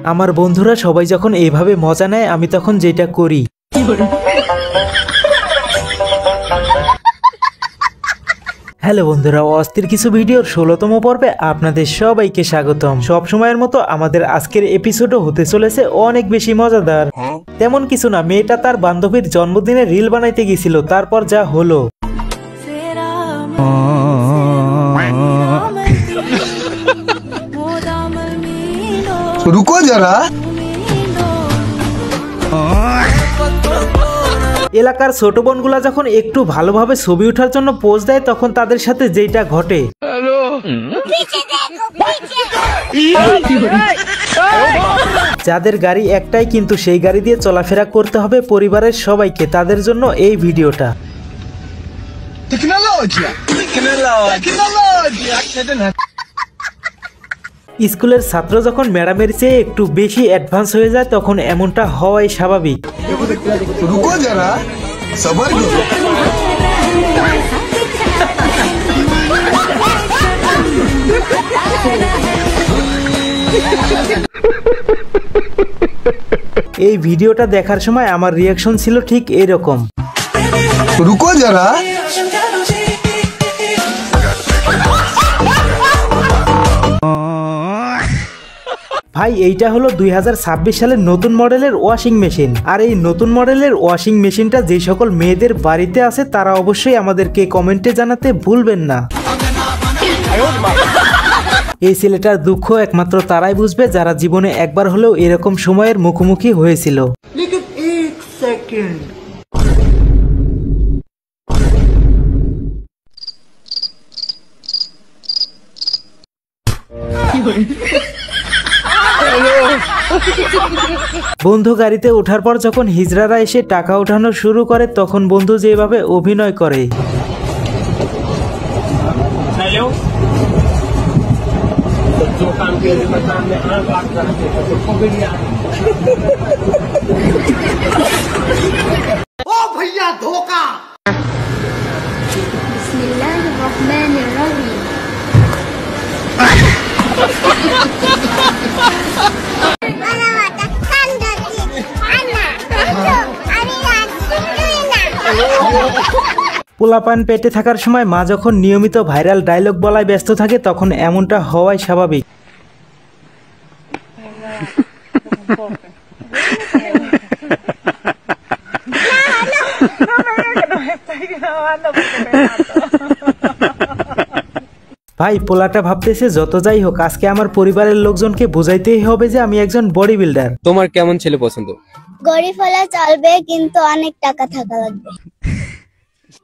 আমার বন্ধুরা সবাই যখন এইভাবে মজা নেয় আমি তখন যেটা করি। হ্যালো বন্ধুরা, অস্থির কিছু ভিডিওর 16তম পর্বে আপনাদের সবাইকে স্বাগতম। সব সময়ের মতো আমাদের আজকের এপিসোডও হতে চলেছে অনেক বেশি মজাদার। তেমন কিছু না, মেয়েটা তার বান্ধবীর জন্মদিনে রিল বানাইতে গেছিল, তারপর যা হলো। রুকো যারা। এলাকার ছোট বোনগুলা যখন একটু ভালোভাবে ছবি ওঠার জন্য পোজ দেয় তখন তাদের সাথে যেটা ঘটে। যাদের গাড়ি একটাই কিন্তু সেই গাড়ি দিয়ে চলাফেরা করতে হবে পরিবারের সবাইকে, তাদের জন্য এই ভিডিওটা। স্কুলের ছাত্র যখন ম্যাডামের চেয়ে একটু বেশি অ্যাডভান্স হয়ে যায় তখন এমনটা হওয়াই স্বাভাবিক। রুকো যারা, সবার করো। এই ভিডিওটা দেখার সময় আমার রিয়াকশন ছিল ঠিক এরকম। রুকো যারা। ভাই এইটা হলো 2026 সালের নতুন মডেলের ওয়াশিং মেশিন। আর এই নতুন মডেলের ওয়াশিং মেশিনটা যে সকল মেয়েদের বাড়িতে আছে তারা অবশ্যই আমাদেরকে কমেন্টে জানাতে ভুলবেন না। এই ছেলেটার দুঃখ একমাত্র তারাই বুঝবে যারা জীবনে একবার হলেও এরকম সময়ের মুখোমুখি হয়েছিল। বন্ধু গাড়িতে ওঠার পর যখন হিজড়ারা এসে টাকা ওঠানো শুরু করে তখন বন্ধু যেভাবে অভিনয় করে। ও ভাইয়া ধোকা। বিসমিল্লাহির রহমানির রহিম। পোলাপান পেটে থাকার সময় মা যখন নিয়মিত ভাইরাল ডায়লগ বলায় ব্যস্ত থাকে তখন এমনটা হওয়াই স্বাভাবিক। ভাই পোলাটা ভাবতেছে যত যাই হোক আজকে আমার পরিবারের লোকজনকে বোঝাইতেই হবে যে আমি একজন বডি বিল্ডার। তোমার কেমন ছেলে পছন্দ? গরিব হলে চলবে কিন্তু অনেক টাকা থাকা লাগবে।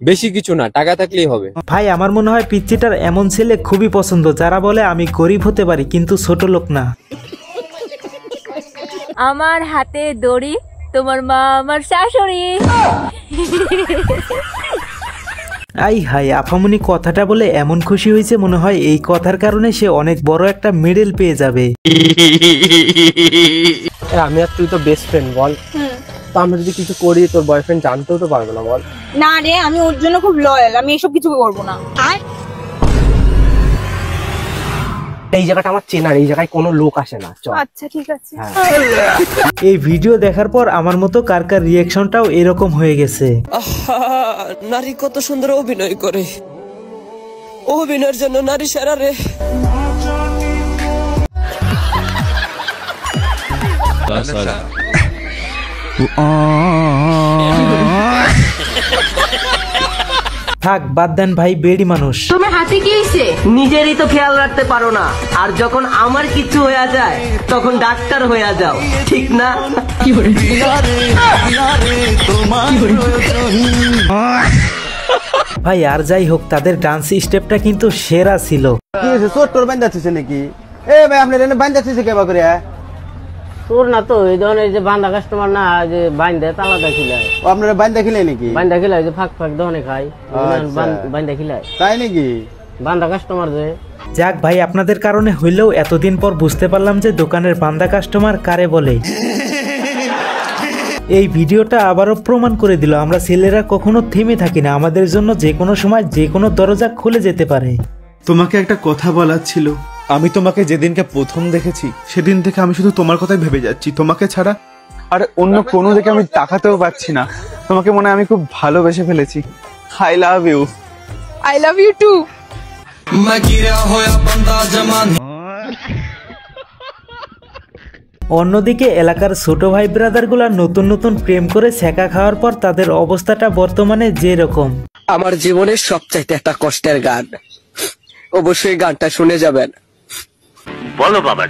বেশি কিছু না, টাকা থাকলেই হবে। ভাই আমার মনে হয় পিচ্চিটার এমন ছেলে খুবই পছন্দ যারা বলে আমি গরিব হতে পারি কিন্তু ছোট লোক না। আমার হাতে দড়ি, তোমার মা আমার শাশুড়ি। আই হাই, আফামনি কথাটা বলে এমন খুশি হয়েছে মনে হয় এই কথার কারণে সে অনেক বড় একটা মেডেল পেয়ে যাবে। আমি আর তুই তো বেস্ট ফ্রেন্ড বল, তো আমরা যদি কিছু করি তোর বয়ফ্রেন্ড জানতেও তো পারবে না বল। না রে, আমি ওর জন্য খুব লয়াল, আমি এসব কিছু করবো না। আর এই জায়গাটা আমার চেনার, এই জায়গায় কোনো লোক আসে না। আচ্ছা ঠিক আছে। এই ভিডিও দেখার পর আমার মতো কার কার রিয়াকশনটাও এরকম হয়ে গেছে। নারী কত সুন্দর অভিনয় করে, অভিনয়ের জন্য নারী সেরা রে। থাক বাদ দেন ভাই, বেড়ি মানুষ। তোমার হাতে কি হইছে? নিজেরই তো খেয়াল রাখতে পারো না, আর যখন আমার কিছু হয়ে যায় তখন ডাক্তার হয়ে যাও, ঠিক না? ভাই আর যাই হোক তাদের ডান্স স্টেপটা কিন্তু সেরা ছিল। কি হয়েছে, চোর টোর বান্ধাচ্ছে নাকি? এ ভাই আপনার এনে বান্ধাচ্ছে কেবা করে? তোর না তো এই ধরনের যে বান্ধা কাস্টমার না, যে বান্ধে তালা দেখিলে আপনারা বান্ধা খিলে নাকি? বান্ধা খিলাই যে ফাঁক ফাঁক দহনে খাই, বান্ধা খিলাই তাই নাকি? বান্ধা কাস্টমার যে। যাক ভাই, আপনাদের কারণে হইলেও এতদিন পর বুঝতে পারলাম যে দোকানের বান্ধা কাস্টমার কারে বলে। এই ভিডিওটা আবারও প্রমাণ করে দিল আমরা ছেলেরা কখনো থেমে থাকি না, আমাদের জন্য যে কোনো সময় যে কোনো দরজা খুলে যেতে পারে। তোমাকে একটা কথা বলার ছিল। আমি তোমাকে যেদিনকে প্রথম দেখেছি সেদিন থেকে আমি শুধু তোমার কথাই ভেবে যাচ্ছি, তোমাকে ছাড়া আর অন্য কোনো দিকে আমি তাকাতেও পাচ্ছি না। তোমাকে মনে হয় আমি খুব ভালোবেসে ফেলেছি। I love you. I love you too. অন্যদিকে এলাকার ছোট ভাই ব্রাদারগুলা নতুন নতুন প্রেম করে ছ্যাঁকা খাওয়ার পর তাদের অবস্থাটা বর্তমানে যেরকম। আমার জীবনের সবচাইতে একটা কষ্টের গান, অবশ্যই গানটা শুনে যাবেন। বলো বাবা।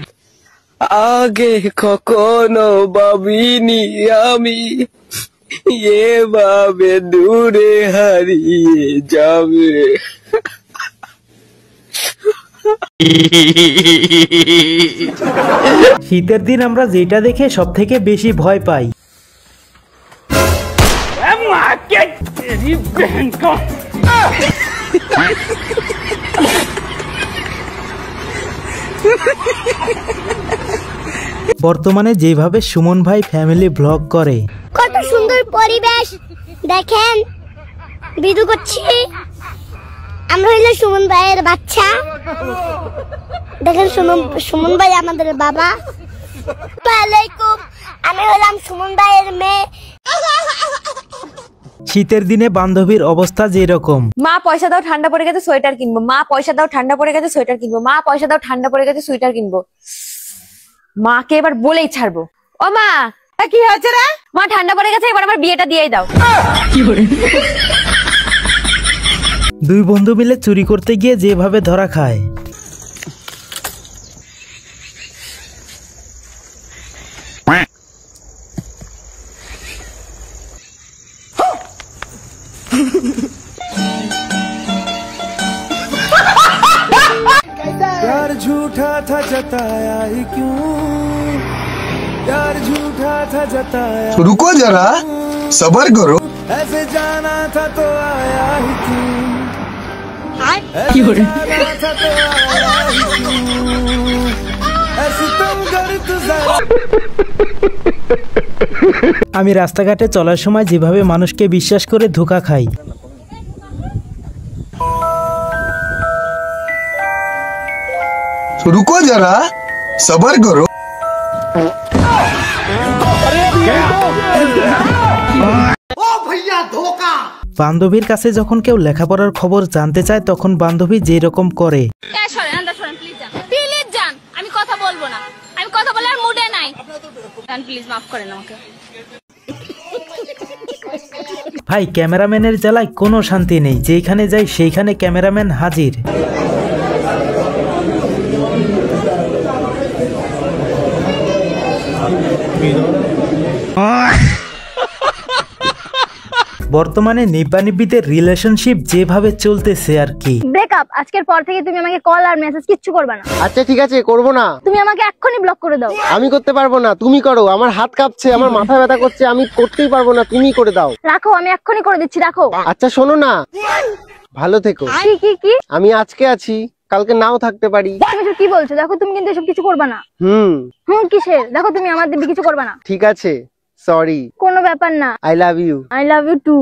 আগে কখনো ভাবিনি আমি এভাবে দূরে হারিয়ে যাবে। শীতের দিন আমরা যেটা দেখে সব থেকে বেশি ভয় পাই, বর্তমানে যেভাবে সুমন ভাই ফ্যামিলি ব্লগ করে, কত সুন্দর পরিবেশ দেখেন, ভিডিও করছি। আমরা হইলে সুমন ভাইয়ের বাচ্চা, দেখেন সুমন ভাই আমাদের বাবা। আসসালামাইকুম, আমি হলাম সুমন ভাইয়ের মেয়ে। শীতের দিনে বান্ধবীর অবস্থা যেরকম, মা পয়সা দাও ঠান্ডা পড়ে গেছে সোয়েটার কিনবো, মা পয়সা দাও ঠান্ডা পড়ে গেছে সোয়েটার কিনবো, মা পয়সা দাও ঠান্ডা পড়ে গেছে সোয়েটার কিনবো। মাকে এবার বলেই ছাড়বো, ও মা কি হয়েছে রে? মা ঠান্ডা পড়ে গেছে, এবার আমার বিয়েটা দিয়েই দাও। দুই বন্ধু মিলে চুরি করতে গিয়ে যেভাবে ধরা খায়, प्यार झूठा था जताया ही क्यों, प्यार झूठा था जताया रुको जरा सबर करो, ऐसे जाना था तो आया ही क्यों, ऐसे जाना था तो आया ही क्यों, ऐसे तुम कर तुझा। আমি রাস্তাঘাটে চলার সময় যেভাবে মানুষকে বিশ্বাস করে ধোঁকা খাই, रुको जरा सबर करो। বান্ধবীর কাছে যখন কেউ লেখাপড়ার খবর জানতে চায় তখন বান্ধবী যেরকম করে, প্লিজ যান, আমি কথা বলবো না, আমি কথা বলার মুডে নাই, প্লিজ মাফ করেন আমাকে। ভাই ক্যামেরাম্যানের জ্বালায় কোনো শান্তি নেই, যেখানে যাই সেইখানে ক্যামেরাম্যান হাজির। বর্তমানে নিব্বানিব্বিদের রিলেশনশিপ যেভাবে চলতেছে আর কি। ব্রেকআপ, আজকের পর থেকে তুমি আমাকে কল আর মেসেজ কিচ্ছু করবে না। আচ্ছা ঠিক আছে, করবো না। তুমি আমাকে এক্ষুনি ব্লক করে দাও। আমি করতে পারবো না, তুমি করো। আমার হাত কাঁপছে, আমার মাথা ব্যথা করছে, আমি করতেই পারবো না, তুমি করে দাও। রাখো, আমি এক্ষুনি করে দিচ্ছি, রাখো। আচ্ছা শোনো না, ভালো থেকো। কি কি কি? আমি আজকে আছি, কালকে নাও থাকতে পারি। তুমি এসব কি বলছো? দেখো তুমি কিন্তু এসব কিছু করবে না। কিসের? দেখো তুমি আমার দিকে কিছু করবে না। ঠিক আছে, সরি। কোনো ব্যাপার না। I love you. I love you too.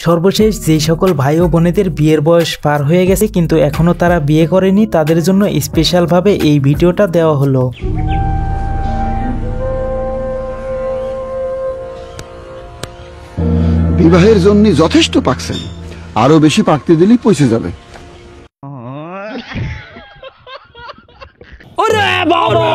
সর্বশেষ যেই সকল ভাই ও বোনেদের বিয়ের বয়স পার হয়ে গেছে কিন্তু এখনো তারা বিয়ে করেনি, তাদের জন্য স্পেশাল ভাবে এই ভিডিওটা দেওয়া হলো। বিবাহের জন্য যথেষ্ট পাকছেন, আরো বেশি পাকতে দিলেই পৌঁছে যাবে। ওরে বাবা!